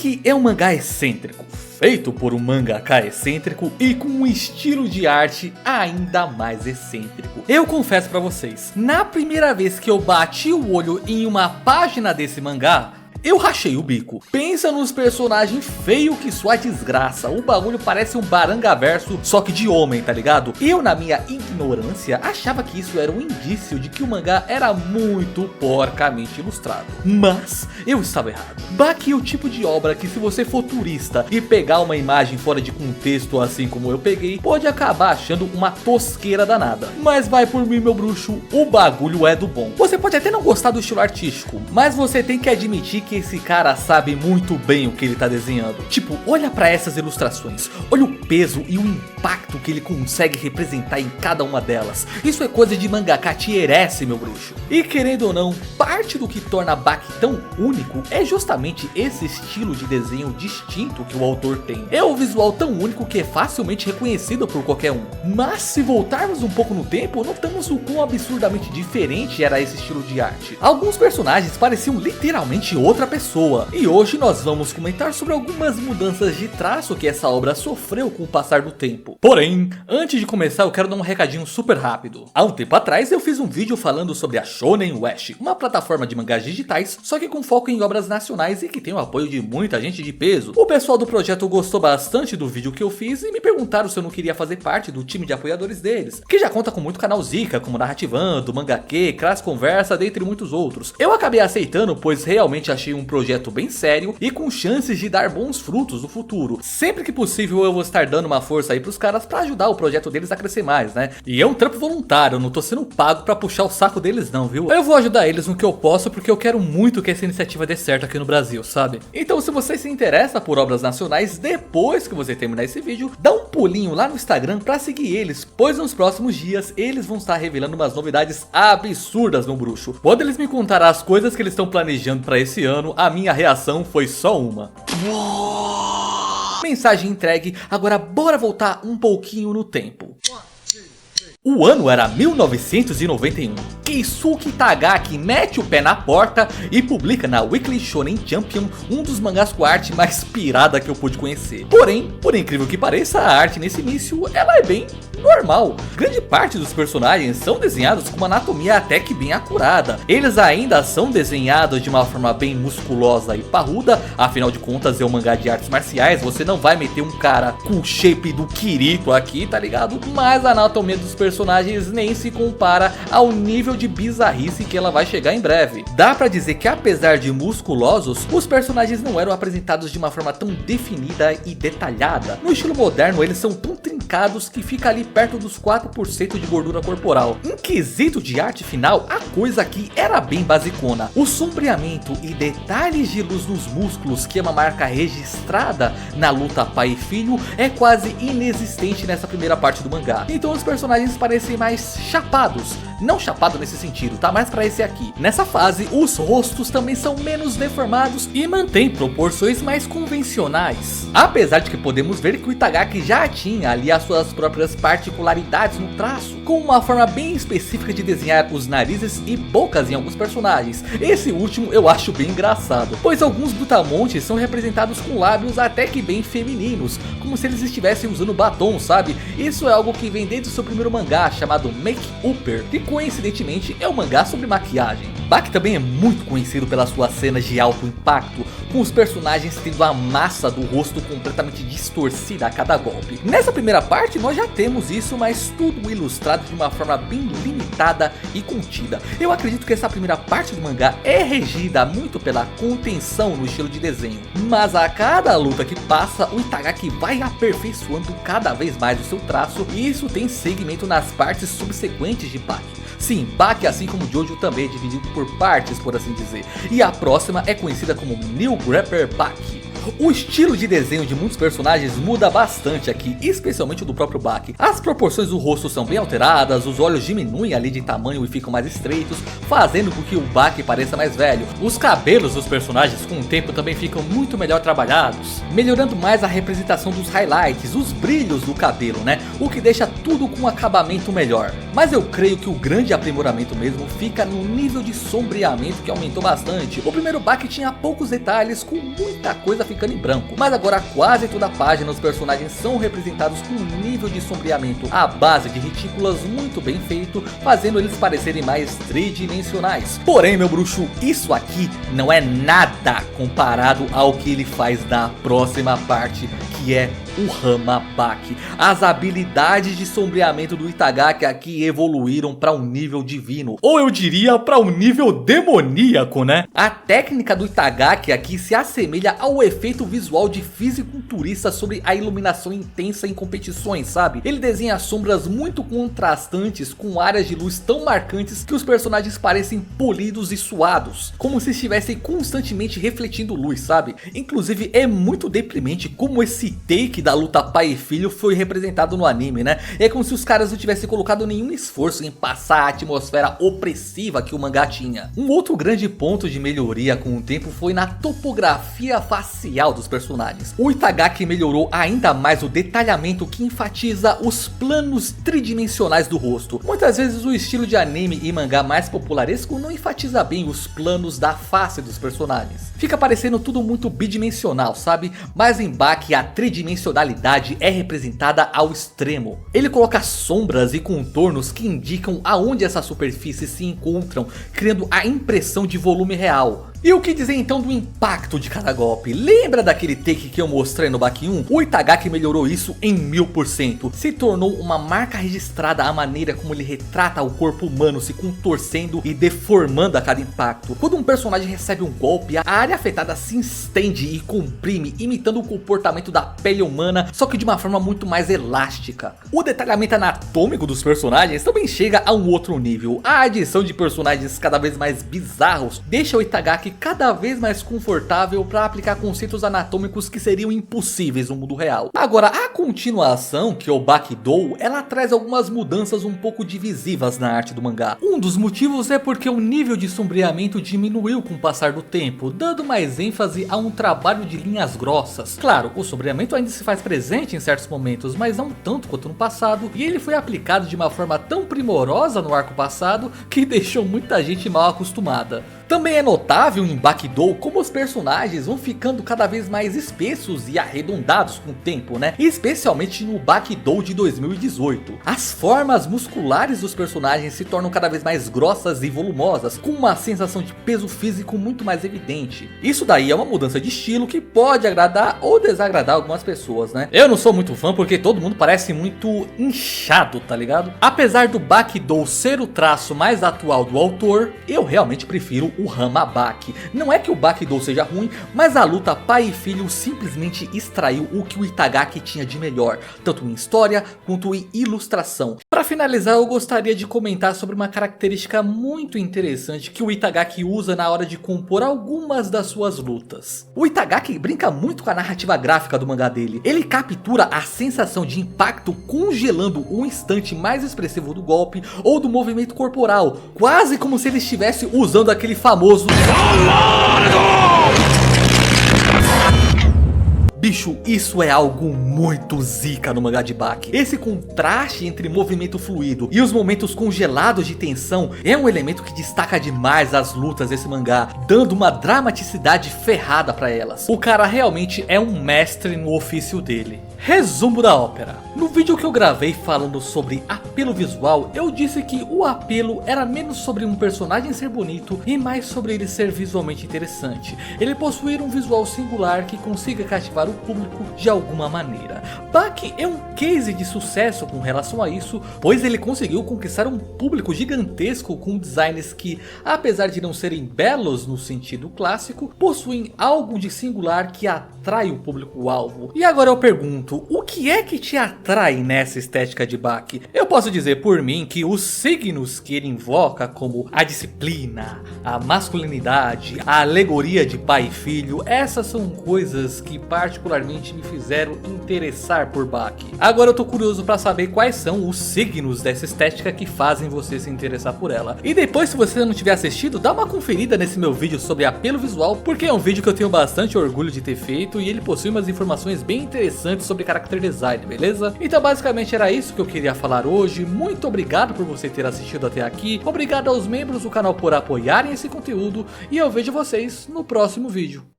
Baki é um mangá excêntrico, feito por um mangaka excêntrico e com um estilo de arte ainda mais excêntrico. Eu confesso pra vocês, na primeira vez que eu bati o olho em uma página desse mangá, eu rachei o bico. Pensa nos personagens feios que sua desgraça. O bagulho parece um barangaverso, só que de homem, tá ligado? Eu, na minha ignorância, achava que isso era um indício de que o mangá era muito porcamente ilustrado. Mas eu estava errado. Baki é o tipo de obra que, se você for turista e pegar uma imagem fora de contexto, assim como eu peguei, pode acabar achando uma tosqueira danada. Mas vai por mim, meu bruxo, o bagulho é do bom. Você pode até não gostar do estilo artístico, mas você tem que admitir que esse cara sabe muito bem o que ele tá desenhando. Tipo, olha pra essas ilustrações, olha o peso e o impacto que ele consegue representar em cada uma delas. Isso é coisa de mangaka tier S, meu bruxo. E querendo ou não, parte do que torna Baki tão único é justamente esse estilo de desenho distinto que o autor tem. É o visual tão único que é facilmente reconhecido por qualquer um. Mas se voltarmos um pouco no tempo, notamos o quão absurdamente diferente era esse estilo de arte. Alguns personagens pareciam literalmente outra pessoa. E hoje nós vamos comentar sobre algumas mudanças de traço que essa obra sofreu com o passar do tempo. Porém, antes de começar eu quero dar um recadinho super rápido. Há um tempo atrás eu fiz um vídeo falando sobre a Shonen West, uma plataforma de mangás digitais, só que com foco em obras nacionais e que tem o apoio de muita gente de peso. O pessoal do projeto gostou bastante do vídeo que eu fiz e me perguntaram se eu não queria fazer parte do time de apoiadores deles, que já conta com muito canal Zica, como Narrativando, Mangaqê, Crass Conversa, dentre muitos outros. Eu acabei aceitando, pois realmente achei um projeto bem sério e com chances de dar bons frutos no futuro. Sempre que possível eu vou estar dando uma força aí pros caras pra ajudar o projeto deles a crescer mais, né? E é um trampo voluntário, eu não tô sendo pago pra puxar o saco deles não, viu? Eu vou ajudar eles no que eu posso porque eu quero muito que essa iniciativa dê certo aqui no Brasil, sabe? Então se você se interessa por obras nacionais, depois que você terminar esse vídeo, dá um pulinho lá no Instagram pra seguir eles, pois nos próximos dias eles vão estar revelando umas novidades absurdas no bruxo. Quando eles me contaram as coisas que eles estão planejando pra esse ano, a minha reação foi só uma. Mensagem entregue, agora bora voltar um pouquinho no tempo. O ano era 1991. Keisuke Tagaki mete o pé na porta e publica na Weekly Shonen Champion um dos mangás com a arte mais pirada que eu pude conhecer. Porém, por incrível que pareça, a arte nesse início ela é bem normal. Grande parte dos personagens são desenhados com uma anatomia até que bem acurada. Eles ainda são desenhados de uma forma bem musculosa e parruda, afinal de contas é um mangá de artes marciais, você não vai meter um cara com o shape do Kirito aqui, tá ligado? Mas a anatomia dos personagens nem se compara ao nível de bizarrice que ela vai chegar em breve. Dá pra dizer que apesar de musculosos, os personagens não eram apresentados de uma forma tão definida e detalhada. No estilo moderno eles são tão trincados que fica ali perto dos 4% de gordura corporal. Em quesito de arte final, a coisa aqui era bem basicona. O sombreamento e detalhes de luz nos músculos, que é uma marca registrada na luta pai e filho, é quase inexistente nessa primeira parte do mangá. Então os personagens parecem mais chapados. Não chapado nesse sentido, tá? Mais pra esse aqui. Nessa fase, os rostos também são menos deformados e mantêm proporções mais convencionais. Apesar de que podemos ver que o Itagaki já tinha ali as suas próprias particularidades no traço, com uma forma bem específica de desenhar os narizes e bocas em alguns personagens. Esse último eu acho bem engraçado, pois alguns brutamontes são representados com lábios até que bem femininos, como se eles estivessem usando batom, sabe? Isso é algo que vem desde o seu primeiro mangá, chamado Make Upper, que coincidentemente é um mangá sobre maquiagem. Baki também é muito conhecido pelas suas cenas de alto impacto, com os personagens tendo a massa do rosto completamente distorcida a cada golpe. Nessa primeira parte nós já temos isso, mas tudo ilustrado de uma forma bem limitada e contida. Eu acredito que essa primeira parte do mangá é regida muito pela contenção no estilo de desenho, mas a cada luta que passa, o Itagaki vai aperfeiçoando cada vez mais o seu traço, e isso tem segmento nas partes subsequentes de Baki. Sim, Baki, assim como Jojo, também é dividido por partes, por assim dizer, e a próxima é conhecida como New Grapper Baki. O estilo de desenho de muitos personagens muda bastante aqui, especialmente o do próprio Baki. As proporções do rosto são bem alteradas, os olhos diminuem ali de tamanho e ficam mais estreitos, fazendo com que o Baki pareça mais velho. Os cabelos dos personagens com o tempo também ficam muito melhor trabalhados, melhorando mais a representação dos highlights, os brilhos do cabelo, né? O que deixa tudo com um acabamento melhor. Mas eu creio que o grande aprimoramento mesmo fica no nível de sombreamento, que aumentou bastante. O primeiro Baki tinha poucos detalhes, com muita coisa ficando em branco. Mas agora quase toda a página os personagens são representados com um nível de sombreamento à base de retículas muito bem feito, fazendo eles parecerem mais tridimensionais. Porém, meu bruxo, isso aqui não é nada comparado ao que ele faz na próxima parte, que é o Hama-Baki. As habilidades de sombreamento do Itagaki aqui evoluíram para um nível divino, ou eu diria para um nível demoníaco, né? A técnica do Itagaki aqui se assemelha ao efeito visual de fisiculturista sobre a iluminação intensa em competições, sabe? Ele desenha sombras muito contrastantes com áreas de luz tão marcantes que os personagens parecem polidos e suados, como se estivessem constantemente refletindo luz, sabe? Inclusive é muito deprimente como esse take da luta pai e filho foi representado no anime, né? É como se os caras não tivessem colocado nenhum esforço em passar a atmosfera opressiva que o mangá tinha. Um outro grande ponto de melhoria com o tempo foi na topografia facial dos personagens. O Itagaki melhorou ainda mais o detalhamento que enfatiza os planos tridimensionais do rosto. Muitas vezes o estilo de anime e mangá mais popularesco não enfatiza bem os planos da face dos personagens. Fica parecendo tudo muito bidimensional, sabe? Mas em Baki a tridimensionalidade é representada ao extremo. Ele coloca sombras e contornos que indicam aonde essas superfícies se encontram, criando a impressão de volume real. E o que dizer então do impacto de cada golpe? Lembra daquele take que eu mostrei no Baki 1? O Itagaki melhorou isso em 1000%. Se tornou uma marca registrada a maneira como ele retrata o corpo humano se contorcendo e deformando a cada impacto. Quando um personagem recebe um golpe, a área afetada se estende e comprime, imitando o comportamento da pele humana, só que de uma forma muito mais elástica. O detalhamento anatômico dos personagens também chega a um outro nível. A adição de personagens cada vez mais bizarros deixa o Itagaki cada vez mais confortável para aplicar conceitos anatômicos que seriam impossíveis no mundo real. Agora, a continuação, que é o Bakidou, ela traz algumas mudanças um pouco divisivas na arte do mangá. Um dos motivos é porque o nível de sombreamento diminuiu com o passar do tempo, dando mais ênfase a um trabalho de linhas grossas. Claro, o sombreamento ainda se faz presente em certos momentos, mas não tanto quanto no passado, e ele foi aplicado de uma forma tão primorosa no arco passado que deixou muita gente mal acostumada. Também é notável em Bakidou como os personagens vão ficando cada vez mais espessos e arredondados com o tempo, né? Especialmente no Bakidou de 2018. As formas musculares dos personagens se tornam cada vez mais grossas e volumosas, com uma sensação de peso físico muito mais evidente. Isso daí é uma mudança de estilo que pode agradar ou desagradar algumas pessoas, né? Eu não sou muito fã porque todo mundo parece muito inchado, tá ligado? Apesar do Bakidou ser o traço mais atual do autor, eu realmente prefiro o Hama-Baki. Não é que o Bakidou seja ruim, mas a luta pai e filho simplesmente extraiu o que o Itagaki tinha de melhor, tanto em história quanto em ilustração. Para finalizar, eu gostaria de comentar sobre uma característica muito interessante que o Itagaki usa na hora de compor algumas das suas lutas. O Itagaki brinca muito com a narrativa gráfica do mangá dele. Ele captura a sensação de impacto congelando o instante mais expressivo do golpe ou do movimento corporal, quase como se ele estivesse usando aquele famoso bicho, isso é algo muito zica no mangá de Baki. Esse contraste entre movimento fluido e os momentos congelados de tensão é um elemento que destaca demais as lutas desse mangá, dando uma dramaticidade ferrada para elas. O cara realmente é um mestre no ofício dele. Resumo da ópera. No vídeo que eu gravei falando sobre apelo visual, eu disse que o apelo era menos sobre um personagem ser bonito e mais sobre ele ser visualmente interessante. Ele possuir um visual singular que consiga cativar o público de alguma maneira. Baki é um case de sucesso com relação a isso, pois ele conseguiu conquistar um público gigantesco com designs que, apesar de não serem belos no sentido clássico, possuem algo de singular que atrai o público-alvo. E agora eu pergunto, o que é que te atrai nessa estética de Baki? Eu posso dizer por mim que os signos que ele invoca, como a disciplina, a masculinidade, a alegoria de pai e filho, essas são coisas que particularmente me fizeram interessar por Baki. Agora eu tô curioso para saber quais são os signos dessa estética que fazem você se interessar por ela. E depois, se você não tiver assistido, dá uma conferida nesse meu vídeo sobre apelo visual, porque é um vídeo que eu tenho bastante orgulho de ter feito e ele possui umas informações bem interessantes sobre character design, beleza? Então basicamente era isso que eu queria falar hoje. Muito obrigado por você ter assistido até aqui, obrigado aos membros do canal por apoiarem esse conteúdo e eu vejo vocês no próximo vídeo.